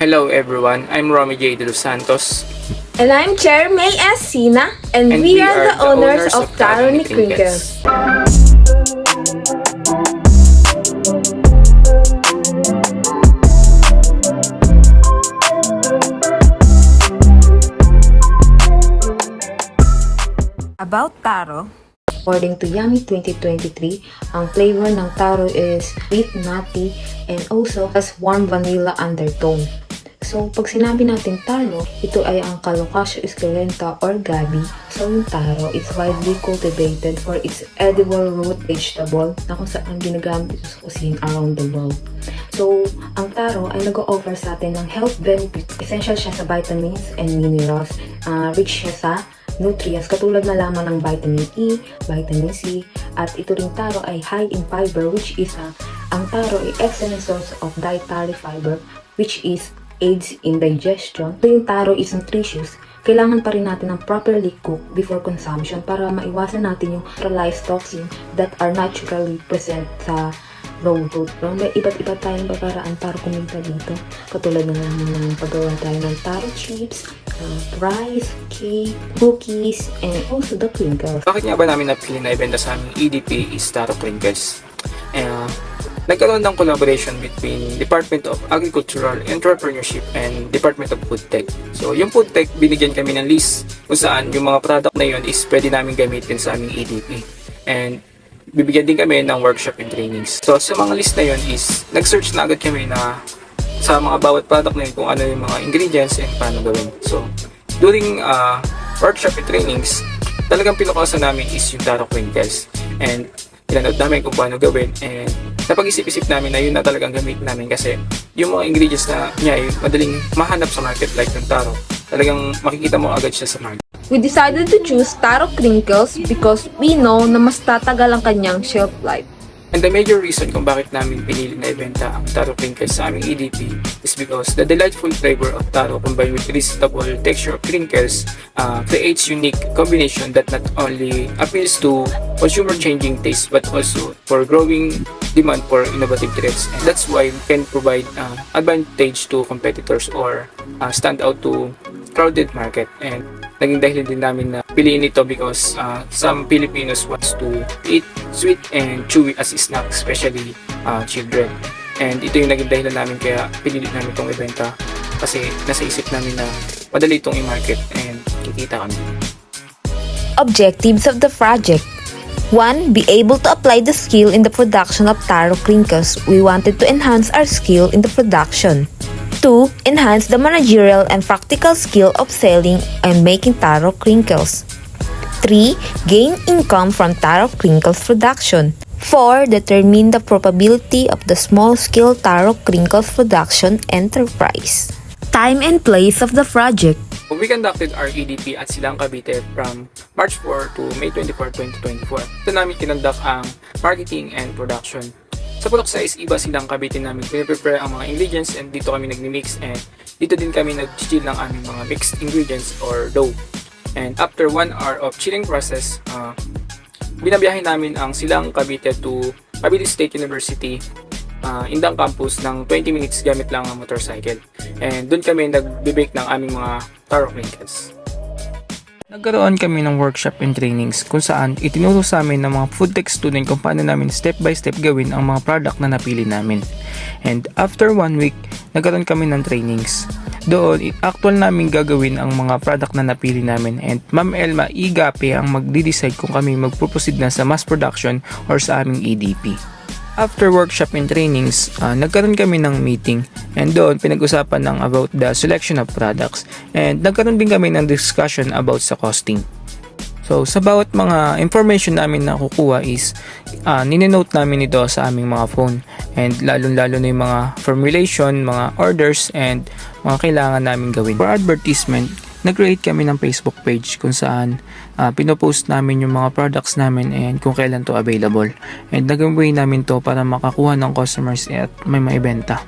Hello everyone, I'm Romy J. De Los Santos. And I'm Chair May S. Sina, and we are the owners of Taro ni Crinkles. About taro, According to Yummy 2023, ang flavor ng taro is sweet, nutty, and also has warm vanilla undertone. So, pag sinabi natin taro, ito ay ang Colocasia esculenta or gabi. So, yung taro is widely cultivated for its edible root vegetable na kung saan ginagamit ito sa cuisine around the world. So, ang taro ay nag-o-offer sa atin ng health benefits. Essential siya sa vitamins and minerals. Rich siya sa nutrients katulad na lamang ng vitamin E, vitamin C, at ito ring taro ay high in fiber which is ang taro ay excellent source of dietary fiber which is aids in digestion. So yung taro is nutritious. Kailangan pa rin natin ng properly cooked before consumption para maiwasan natin yung neutralized toxin that are naturally present sa raw fruit. So, may iba't iba tayong paraan para kumita dito. Katulad na naman ng paggawa tayo ng taro chips, rice, cake, cookies, and also the crinkles. Bakit nga ba namin napili na ibenta sa aming EDP is Taro Crinkles? Nagkaroon ng collaboration between Department of Agricultural Entrepreneurship and Department of Food Tech. So, yung Food Tech, binigyan kami ng list kung saan yung mga product na yun is pwede namin gamitin sa aming EDP. And bibigyan din kami ng workshop and trainings. So, sa mga list na yun is, nag-search na agad kami na sa mga bawat product na yun kung ano yung mga ingredients and paano gawin. So, during workshop and trainings, talagang pinukasan namin is yung Taro Crinkles. And pinanood namin kung paano gawin and napag-isip-isip namin na yun na talagang gamitin namin kasi yung mga ingredients na niya ay madaling mahanap sa market like yung taro. Talagang makikita mo agad siya sa market. We decided to choose Taro Crinkles because we know na mas tatagal ang kanyang shelf life. And the major reason kung bakit namin pinili na ibenta ang Taro Crinkles sa aming EDP is because the delightful flavor of taro combined with irresistible texture of crinkles creates unique combination that not only appeals to consumer changing taste but also for growing demand for innovative treats. And that's why we can provide advantage to competitors or stand out to crowded market. And naging dahilan din namin na piliin ito because some Filipinos wants to eat sweet and chewy as a snack, especially children. And ito yung naging dahilan namin kaya pinili namin itong ibenta kasi nasa isip namin na madali itong i-market and kikita kami. objectives of the project. 1. Be able to apply the skill in the production of taro crinkles. We wanted to enhance our skill in the production. 2. Enhance the managerial and practical skill of selling and making taro crinkles. 3. Gain income from taro crinkles production. 4. Determine the probability of the small-scale taro crinkles production enterprise. Time and place of the project. We conducted our EDP at Silang Cavite from March 4 to May 24, 2024. Ito namin kinonduct ang marketing and production. Sa Pulok 6, iba Silang Cavite namin piniprepare ang mga ingredients and dito kami nagmi-mix and dito din kami nag-chill ng aming mga mixed ingredients or dough. And after 1 hour of chilling process, binabiyahe namin ang Silang Cavite to Cavite State University Indang Campus ng 20 minutes gamit lang ang motorcycle. And doon kami nag-bake ng aming mga taro crinkles. Nagkaroon kami ng workshop and trainings kung saan itinuro sa amin ng mga food tech student kung paano namin step by step gawin ang mga product na napili namin. And after 1 week, nagkaroon kami ng trainings. Doon, actual namin gagawin ang mga product na napili namin and Ma'am Elma Igape ang magdi-decide kung kami magpo-proceed na sa mass production or sa aming EDP. After workshop and trainings, nagkaroon kami ng meeting and doon pinag-usapan ng about the selection of products and nagkaroon din kami ng discussion about sa costing. So sa bawat mga information namin na kukuha is nininote namin ito sa aming mga phone and lalo-lalo na yung mga formulation, mga orders and mga kailangan namin gawin. For advertisement, nag-create kami ng Facebook page kung saan pinopost namin yung mga products namin and kung kailan to available. And nagawin namin to para makakuha ng customers at may maibenta.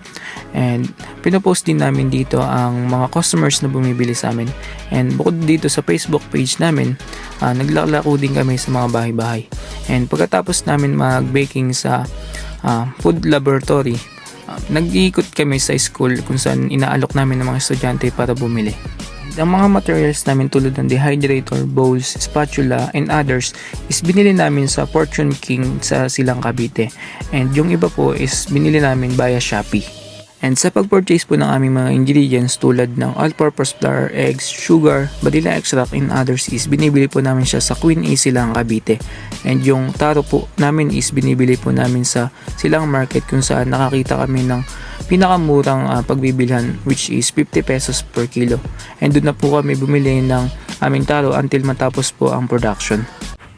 And pinopost din namin dito ang mga customers na bumibili sa amin. And bukod dito sa Facebook page namin, naglalako din kami sa mga bahay-bahay. And pagkatapos namin mag-baking sa food laboratory, nag-iikot kami sa school kung saan inaalok namin ng mga estudyante para bumili. Ang mga materials namin tulad ng dehydrator, bowls, spatula, and others is binili namin sa Fortune King sa Silang Cavite. And yung iba po is binili namin via Shopee. And sa pag-purchase po ng aming mga ingredients tulad ng all-purpose flour, eggs, sugar, vanilla extract, and others is binibili po namin siya sa Queen A Silang Cavite. And yung taro po namin is binibili po namin sa Silang Market kung saan nakakita kami ng pinakamurang pagbibilhan which is 50 pesos per kilo. And doon na po kami bumili ng aming taro until matapos po ang production.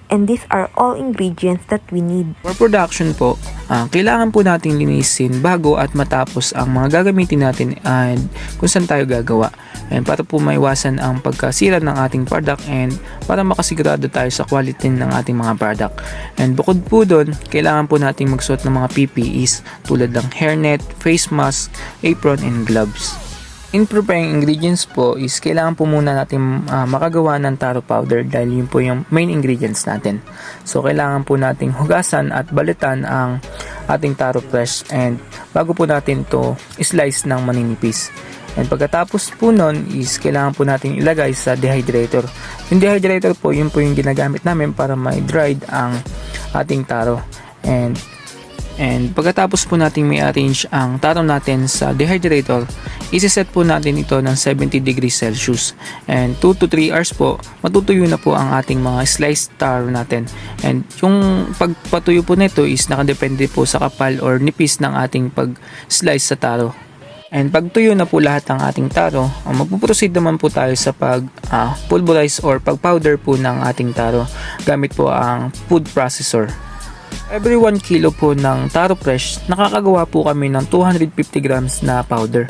And these are all ingredients that we need. For production po, kailangan po nating linisin bago at matapos ang mga gagamitin natin and kung saan tayo gagawa. And para po maiwasan ang pagkasira ng ating product and para makasigurado tayo sa quality ng ating mga product. And bukod po doon, kailangan po nating magsuot ng mga PPEs tulad ng hairnet, face mask, apron, and gloves. In preparing ingredients po is kailangan po muna natin makagawa ng taro powder dahil yun po yung main ingredients natin. So kailangan po nating hugasan at balitan ang ating taro fresh and bago po natin to slice ng maninipis. And pagkatapos po nun is kailangan po natin ilagay sa dehydrator. Yung dehydrator po yun po yung ginagamit namin para ma-dried ang ating taro. And pagkatapos po natin may arrange ang taro natin sa dehydrator, isi-set po natin ito ng 70 degrees Celsius. And 2 to 3 hours po, matutuyo na po ang ating mga sliced taro natin. And yung pagpatuyo po nito is nakadepende po sa kapal or nipis ng ating pag-slice sa taro. And pagtuyo na po lahat ng ating taro, magpuproceed naman po tayo sa pulverize or pag-powder po ng ating taro gamit po ang food processor. Every 1 kilo po ng taro fresh, nakakagawa po kami ng 250 grams na powder.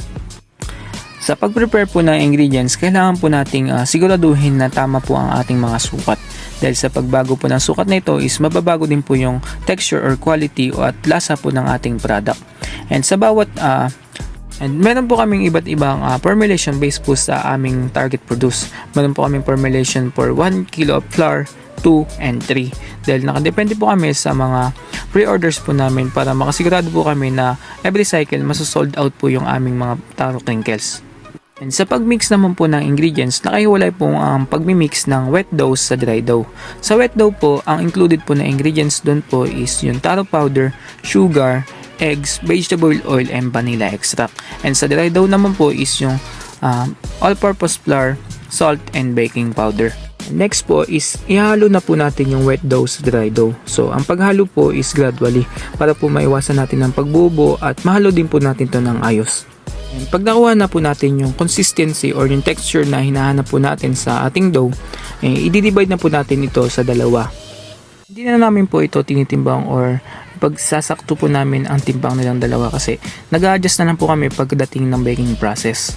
Sa pag-prepare po ng ingredients, kailangan po nating siguraduhin na tama po ang ating mga sukat. Dahil sa pagbago po ng sukat na ito is mababago din po yung texture or quality o at lasa po ng ating product. And sa bawat and meron po kaming iba't ibang formulation based po sa aming target produce. Meron po kaming formulation for 1 kilo of flour, 2 and 3. Dahil nakadepende po kami sa mga pre-orders po namin para makasigurado po kami na every cycle masosold out po yung aming mga taro crinkles. And sa pagmix naman po ng ingredients, nakahiwalay po ang pagmimix ng wet dough sa dry dough. Sa wet dough po, ang included po na ingredients doon po is yung taro powder, sugar, eggs, vegetable oil, and vanilla extract. And sa dry dough naman po is yung all-purpose flour, salt, and baking powder. Next po is ihalo na po natin yung wet dough sa dry dough. So ang paghalo po is gradually para po maiwasan natin ang pagbubo at mahalo din po natin to ng ayos. And pag nakuha na po natin yung consistency or yung texture na hinahanap po natin sa ating dough, i-divide na po natin ito sa dalawa. Hindi na namin po ito tinitimbang or pagsasakto po namin ang timbang nilang dalawa kasi nag-a-adjust na lang po kami pagdating ng baking process.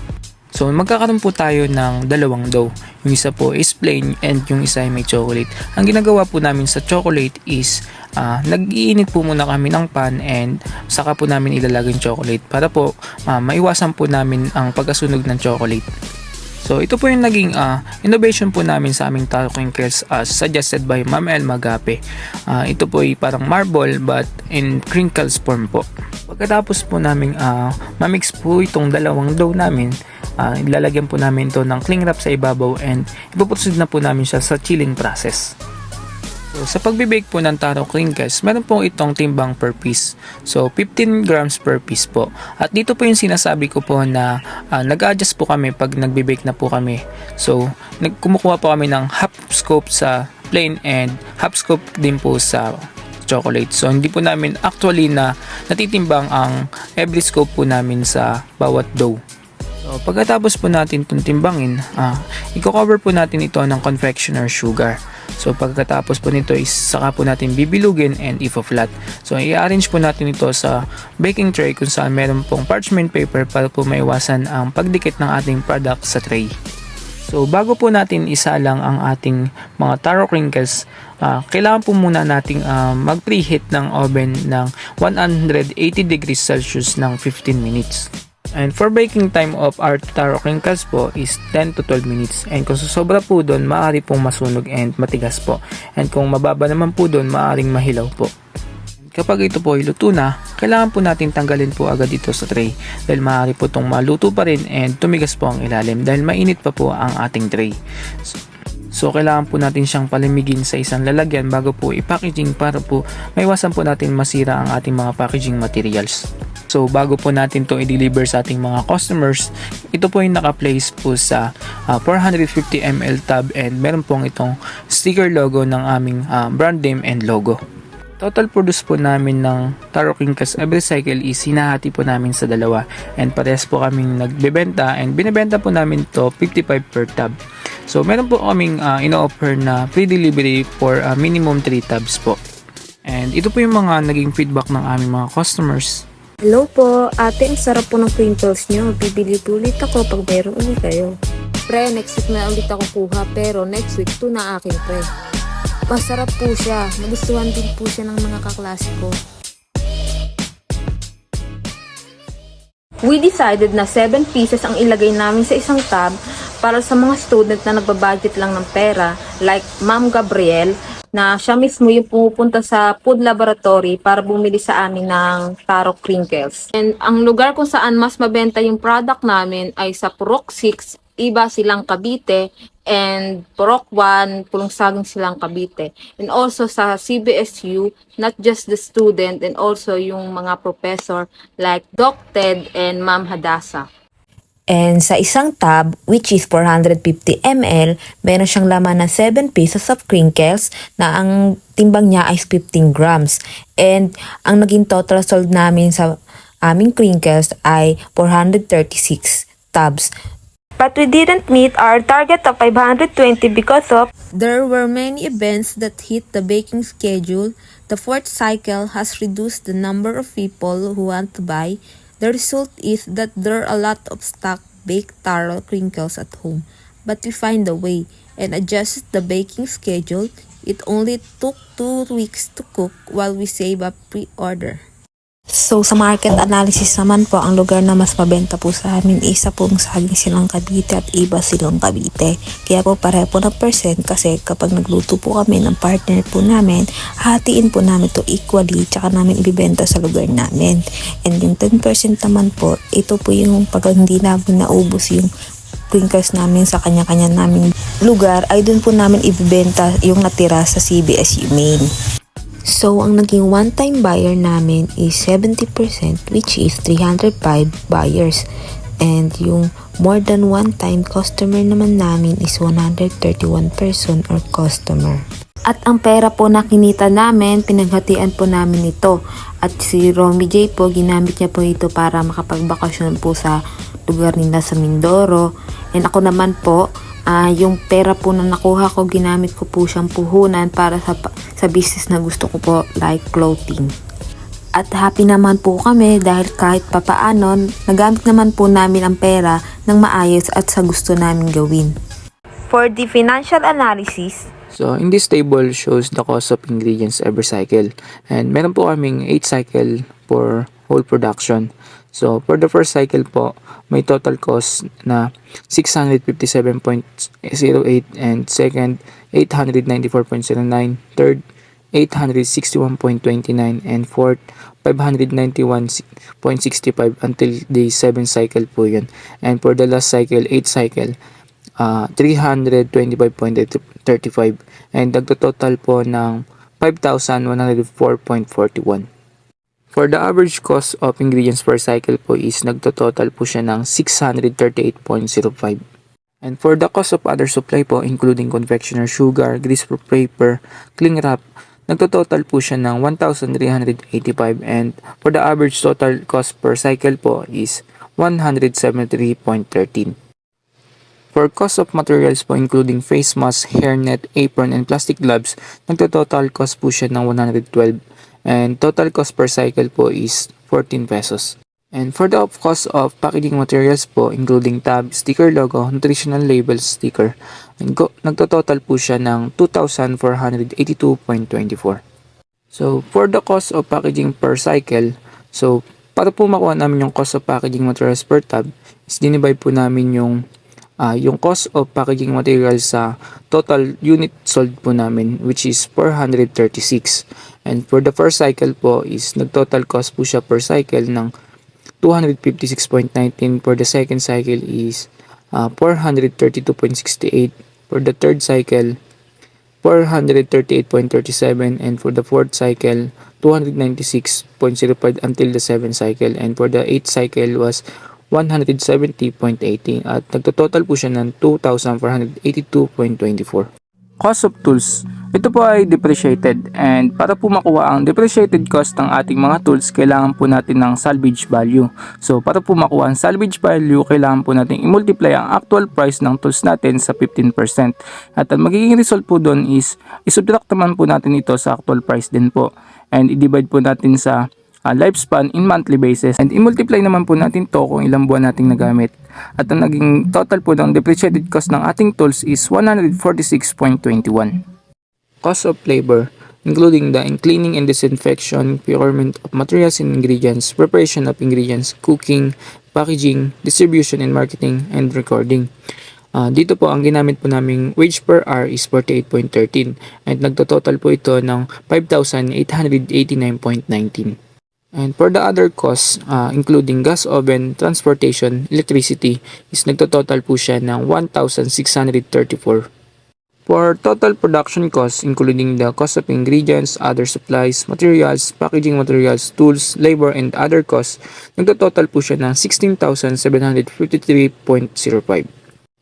So magkakaroon po tayo ng dalawang dough. Yung isa po is plain and yung isa ay may chocolate. Ang ginagawa po namin sa chocolate is nag-iinit po muna kami ng pan and saka po namin ilalagay yung chocolate para po maiwasan po namin ang pagkasunog ng chocolate. So ito po yung naging innovation po namin sa aming taro crinkles as suggested by Ma'am El Magape. Ito po ay parang marble but in crinkles form po. Pagkatapos po namin mamix po itong dalawang dough namin, ilalagyan po namin ito ng cling wrap sa ibabaw and ipoproceed na po namin siya sa chilling process. So, sa pagbe-bake po ng taro crinkles, meron po itong timbang per piece. So, 15 grams per piece po. At dito po yung sinasabi ko po na nag-adjust po kami pag nagbe-bake na po kami. So, kumukuha po kami ng half scoop sa plain and half scoop din po sa chocolate. So, hindi po namin actually na natitimbang ang every scoop po namin sa bawat dough. So, pagkatapos po natin itong timbangin, i-cover po natin ito ng confectioner sugar. So pagkatapos po nito is saka po natin bibilugin and ifo-flat. So i-arrange po natin ito sa baking tray kung saan meron pong parchment paper para po maiwasan ang pagdikit ng ating product sa tray. So bago po natin isalang ang ating mga taro crinkles, kailangan po muna nating mag-preheat ng oven ng 180 degrees Celsius ng 15 minutes. And for baking time of our taro crinkles po is 10 to 12 minutes. And kung susobra po doon, maaari pong masunog and matigas po. And kung mababa naman po doon, maaaring mahilaw po. Kapag ito po ay luto na, kailangan po natin tanggalin po agad ito sa tray dahil maaari po itong maluto pa rin and tumigas po ang ilalim dahil mainit pa po ang ating tray. So kailangan po natin siyang palamigin sa isang lalagyan bago po i-packaging para po maiwasan po natin masira ang ating mga packaging materials. So bago po natin to i-deliver sa ating mga customers, ito po yung naka-place po sa 450 ml tub and meron pong itong sticker logo ng aming brand name and logo. Total produce po namin ng Taro Crinkles every cycle is hinahati po namin sa dalawa and parehas po kaming nagbebenta and binibenta po namin to 55 per tub. So meron po kaming ino-offer na free delivery for minimum 3 tubs po. And ito po yung mga naging feedback ng aming mga customers. Hello po, ate, ang sarap po ng crinkles nyo. Bibili po ulit ako pag meron ulit kayo. Pre, next week na ulit ako kuha pero next week to na akin pre. Masarap po siya. Nagustuhan din po siya ng mga kaklase ko. We decided na 7 pieces ang ilagay namin sa isang tub para sa mga student na nagbabudget lang ng pera like Ma'am Gabriel na siya mismo yung pumupunta sa food laboratory para bumili sa amin ng Taro Crinkles. And ang lugar kung saan mas mabenta yung product namin ay sa Purok 6, Iba Silang Cavite, and Purok 1, Pulong Saging Silang Cavite. And also sa CBSU, not just the student and also yung mga professor like Doc Ted and Ma'am Hadasa. And sa isang tub, which is 450 ml, meron siyang laman ng 7 pieces of crinkles na ang timbang niya ay 15 grams. And ang naging total sold namin sa aming crinkles ay 436 tubs. But we didn't meet our target of 520 because of there were many events that hit the baking schedule. The fourth cycle has reduced the number of people who want to buy. The result is that there are a lot of stock baked taro crinkles at home. But we find a way and adjusted the baking schedule. It only took 2 weeks to cook while we save up pre-order. So, sa market analysis naman po, ang lugar na mas mabenta po sa amin, isa pong Saging Silang Cavite at Iba Silang Cavite. Kaya po pareho po ng percent kasi kapag nagluto po kami ng partner po namin, hatiin po namin to equally tsaka namin ibibenta sa lugar namin. And yung 10% naman po, ito po yung pag hindi namin naubos yung crinkles namin sa kanya-kanya naming lugar, ay dun po namin ibibenta yung natira sa CBSU main. So, ang naging one-time buyer namin is 70% which is 305 buyers. And yung more than one-time customer naman namin is 131 person or customer. At ang pera po na kinita namin, pinaghatian po namin ito. At si Romy J po, ginamit niya po ito para makapagbakasyon po sa lugar nila sa Mindoro. And ako naman po, yung pera po na nakuha ko, ginamit ko po siyang puhunan para sa business na gusto ko po, like clothing. At happy naman po kami dahil kahit papaano, nagamit naman po namin ang pera ng maayos at sa gusto namin gawin. For the financial analysis, So in this table shows the cost of ingredients every cycle and meron po kaming 8 cycle for whole production. So, for the first cycle po, may total cost na 657.08 and second, 894.09, third, 861.29 and fourth, 591.65 until day 7 cycle po yun. And for the last cycle, 8 cycle, 325.35 and nagtototal po ng 5,104.41. For the average cost of ingredients per cycle po is nagtototal po siya ng 638.05. And for the cost of other supply po including confectioner, sugar, grease for paper, cling wrap, nagtototal po siya ng 1,385 and for the average total cost per cycle po is 173.13. For cost of materials po including face mask, hairnet, apron, and plastic gloves, nagtototal cost po siya ng 112 and total cost per cycle po is 14 pesos. And for the cost of packaging materials po including tab, sticker logo, nutritional label sticker, nagtototal po siya ng 2,482.24. So for the cost of packaging per cycle, so para po makuha namin yung cost of packaging materials per tab is dinivide po namin yung yung cost of packaging materials sa total unit sold po namin, which is 436. And for the first cycle po is nag-total cost po siya per cycle ng 256.19. For the second cycle is 432.68. For the third cycle, 438.37, and for the fourth cycle 296.05 until the seventh cycle, and for the eighth cycle was 170.18 at nagtototal po siya ng 2,482.24. Cost of tools. Ito po ay depreciated, and para po makuha ang depreciated cost ng ating mga tools, kailangan po natin ng salvage value. So para po makuha ang salvage value, kailangan po natin i-multiply ang actual price ng tools natin sa 15%. At ang magiging result po doon is isubtract naman po natin ito sa actual price din po. And i-divide po natin sa lifespan in monthly basis, and i-multiply naman po natin to kung ilang buwan nating nagamit. At ang naging total po ng depreciated cost ng ating tools is 146.21. Cost of labor, including the cleaning and disinfection, procurement of materials and ingredients, preparation of ingredients, cooking, packaging, distribution and marketing, and recording. Dito po ang ginamit po naming wage per hour is 48.13, and nagtototal po ito ng 5,889.19. And for the other costs, including gas oven, transportation, electricity, is nagtototal po siya ng 1,634. For total production costs, including the cost of ingredients, other supplies, materials, packaging materials, tools, labor, and other costs, nagtototal po siya ng 16,753.05.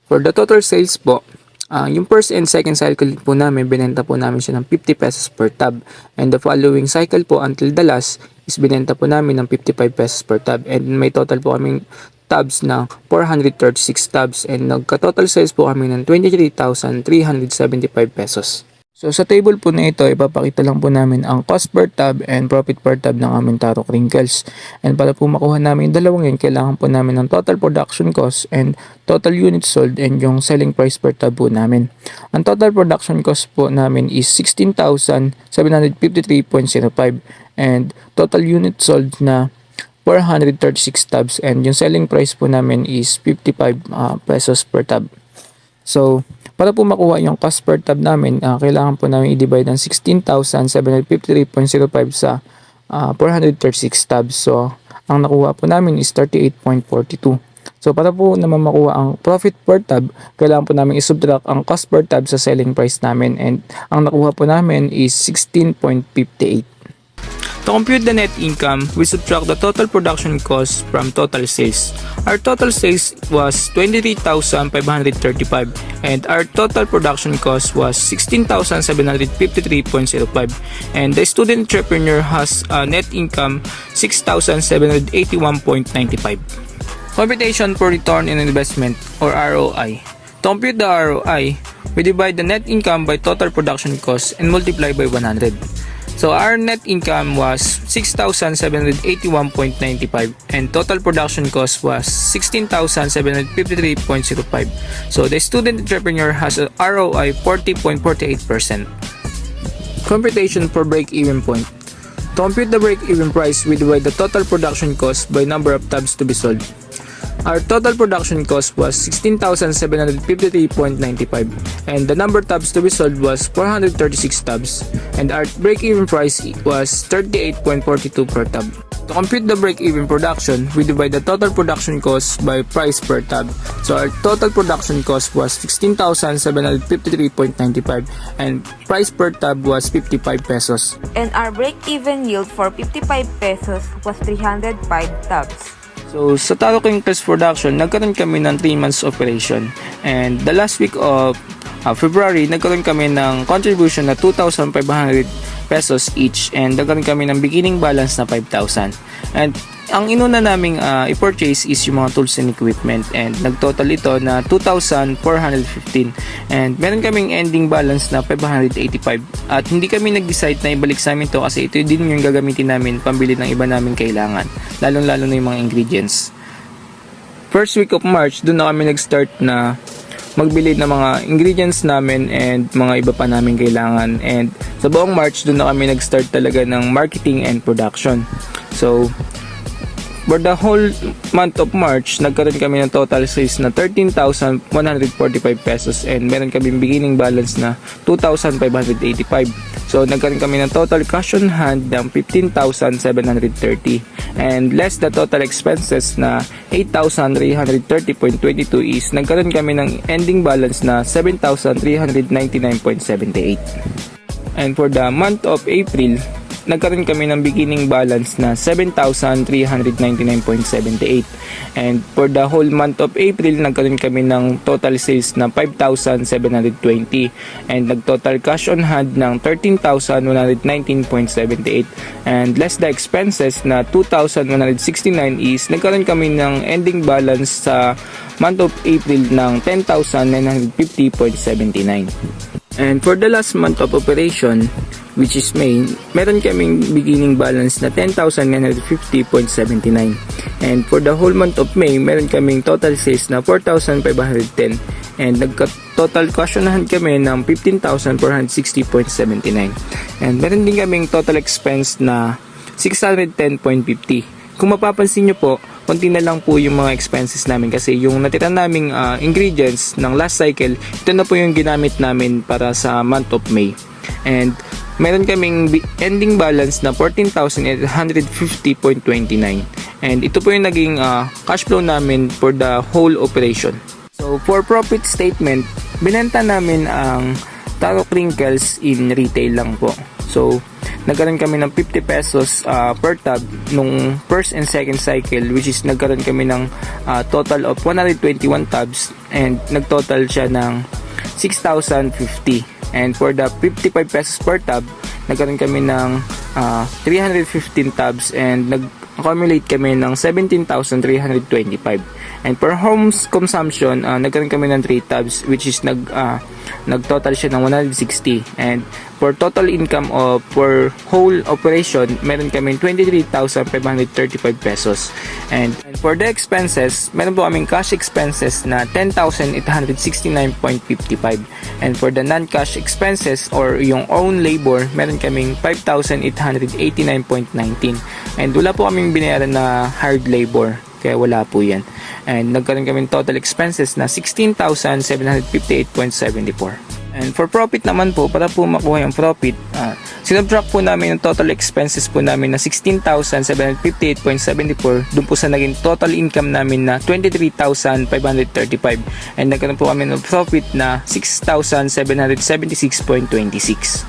For the total sales po, yung first and second cycle po namin, binenta po namin siya ng 50 pesos per tab. And the following cycle po until the last is binenta po namin ng 55 pesos per tab. And may total po kaming tabs na 436 tabs, and nagka-total sales po kami ng 23,375 pesos. So sa table po na ito, ipapakita lang po namin ang cost per tab and profit per tab ng aming Taro Crinkles. And para po makuha namin yung dalawang yun, kailangan po namin ng total production cost and total units sold and yung selling price per tab po namin. Ang total production cost po namin is 16,753.05, and total units sold na 436 tabs, and yung selling price po namin is 55 pesos per tab. So para po makuha yung cost per tab namin, kailangan po namin i-divide ng 16,753.05 sa 436 tabs. So ang nakuha po namin is 38.42. So para po naman makuha ang profit per tab, kailangan po namin i-subtract ang cost per tab sa selling price namin, and ang nakuha po namin is 16.58. To compute the net income, we subtract the total production cost from total sales. Our total sales was 23,535, and our total production cost was 16,753.05, and the student entrepreneur has a net income 6,781.95. Computation for return on investment, or ROI. To compute the ROI, we divide the net income by total production cost and multiply by 100. So our net income was 6,781.95, and total production cost was 16,753.05. So the student entrepreneur has a ROI 40.48%. Computation for break-even point. To compute the break-even price, we divide the total production cost by number of tabs to be sold. Our total production cost was 16,753.95, and the number of tabs to be sold was 436 tabs, and our break-even price was 38.42 per tab. To compute the break-even production, we divide the total production cost by price per tab. So our total production cost was 16,753.95, and price per tab was 55 pesos. And our break-even yield for 55 pesos was 305 tabs. So, sa Taro Crinkles production, nagkaroon kami ng 3 months operation. And the last week of February, nagkaroon kami ng contribution na 2,500 pesos each. And nagkaroon kami ng beginning balance na 5,000. And ang inuna naming i-purchase is yung mga tools and equipment, and nagtotal ito na 2,415, and meron kaming ending balance na 585, at hindi kami nag-decide na ibalik sa amin to kasi ito din yung gagamitin namin pambili ng iba naming kailangan, lalong-lalo na yung mga ingredients. First week of March, doon na kami nag-start na magbili ng mga ingredients namin and mga iba pa namin kailangan, and sa buong March, doon na kami nag-start talaga ng marketing and production. So For the whole month of March, nagkaroon kami ng total sales na 13,145 pesos and meron kami beginning balance na 2,585. So nagkaroon kami ng total cash on hand ng 15,730 and less the total expenses na 8,330.22 is nagkaroon kami ng ending balance na 7,399.78. And for the month of April, nagkaroon kami ng beginning balance na 7,399.78 and for the whole month of April nagkaroon kami ng total sales na 5,720 and nag-total cash on hand ng 13,119.78 and less the expenses na 2,169 is nagkaroon kami ng ending balance sa month of April ng 10,950.79. And for the last month of operation, which is May, meron kaming beginning balance na 10,950.79. And for the whole month of May, meron kaming total sales na 4,510. And nagka-total cash on hand kami ng 15,460.79. And meron din kaming total expense na 610.50. Kung mapapansin nyo po, konti na lang po yung mga expenses namin kasi yung natira naming ingredients ng last cycle, ito na po yung ginamit namin para sa month of May. And meron kaming ending balance na 14,850.29 and ito po yung naging cash flow namin for the whole operation. So for profit statement, binenta namin ang Taro Crinkles in retail lang po. So nagkaroon kami ng 50 pesos per tub nung first and second cycle, which is nagkaroon kami ng total of 121 tubs and nagtotal siya ng 6,050. And for the 55 pesos per tub, nagkaroon kami ng 315 tubs and nag-accumulate kami ng 17,325. And for home consumption, nagkaroon kami ng 3 tubs which is nag-total siya ng 160. And for total income of for whole operation, meron kami 23,535 pesos. And for the expenses, meron po kaming cash expenses na 10,869.55. And for the non-cash expenses or yung own labor, meron kaming 5,889.19. And wala po kaming binayaran na hard labor. Kaya wala po yan. And nagkaroon kami total expenses na 16,758.74. And for profit naman po, para po makuha yung profit, sinubtract po namin yung total expenses po namin na 16,758.74 dun po sa naging total income namin na 23,535. And nagkaroon po kami ng profit na 6,776.26.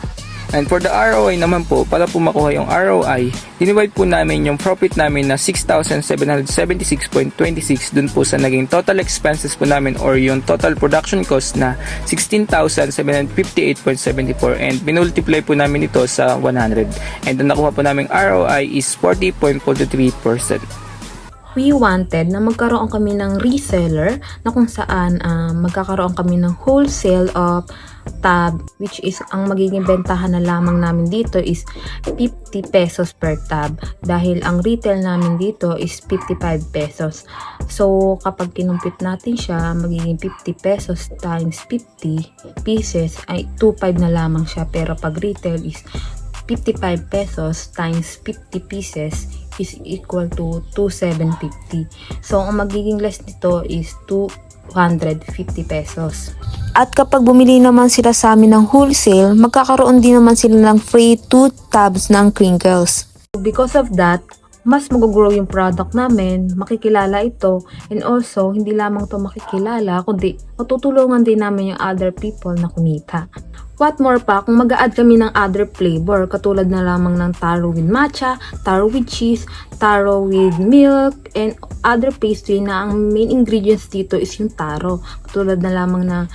And for the ROI naman po, para po makuha yung ROI, dinivide po namin yung profit namin na 6,776.26 dun po sa naging total expenses po namin or yung total production cost na 16,758.74 and binultiply po namin ito sa 100. And ang nakuha po namin ROI is 40.43%. We wanted na magkaroon kami ng reseller na kung saan magkakaroon kami ng wholesale of tab, which is ang magiging bentahan na lamang namin dito is 50 pesos per tab dahil ang retail namin dito is 55 pesos. So kapag kinumpit natin siya, magiging 50 pesos times 50 pieces ay 2.5 na lamang siya, pero pag retail is 55 pesos times 50 pieces is equal to 2,750. So ang magiging less nito is 250 pesos. At kapag bumili naman sila sa amin ng wholesale, magkakaroon din naman sila ng free 2 tubs ng crinkles. Because of that, mas mag-grow yung product namin, makikilala ito, and also, hindi lamang ito makikilala, kundi matutulungan din namin yung other people na kumita. What more pa, kung mag-a-add kami ng other flavor, katulad na lamang ng taro with matcha, taro with cheese, taro with milk, and other pastry na ang main ingredients dito is yung taro. Katulad na lamang na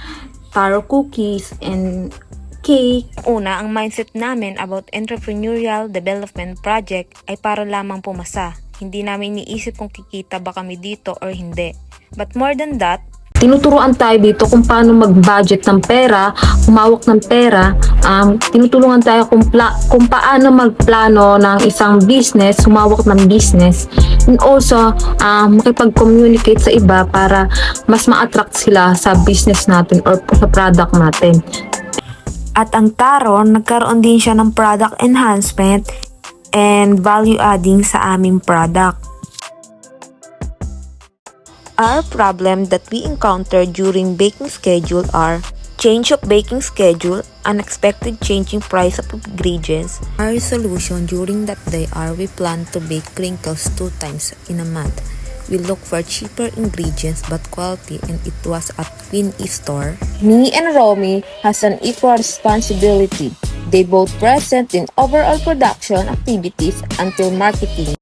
taro cookies and cake. Una, ang mindset namin about entrepreneurial development project ay para lamang pumasa. Hindi namin iniisip kung kikita ba kami dito or hindi. But more than that, tinuturuan tayo dito kung paano mag-budget ng pera, humawak ng pera, tinutulungan tayo kung paano magplano ng isang business, humawak ng business, and also makipag-communicate sa iba para mas ma-attract sila sa business natin or sa product natin. at ang taro, nagkaroon din siya ng product enhancement and value adding sa aming product. Our problem that we encountered during baking schedule are change of baking schedule, unexpected changing price of ingredients. Our solution during that day are we plan to bake crinkles 2 times in a month. We look for cheaper ingredients but quality, and it was at Queen E store. Me and Romy has an equal responsibility. They both present in overall production activities until marketing.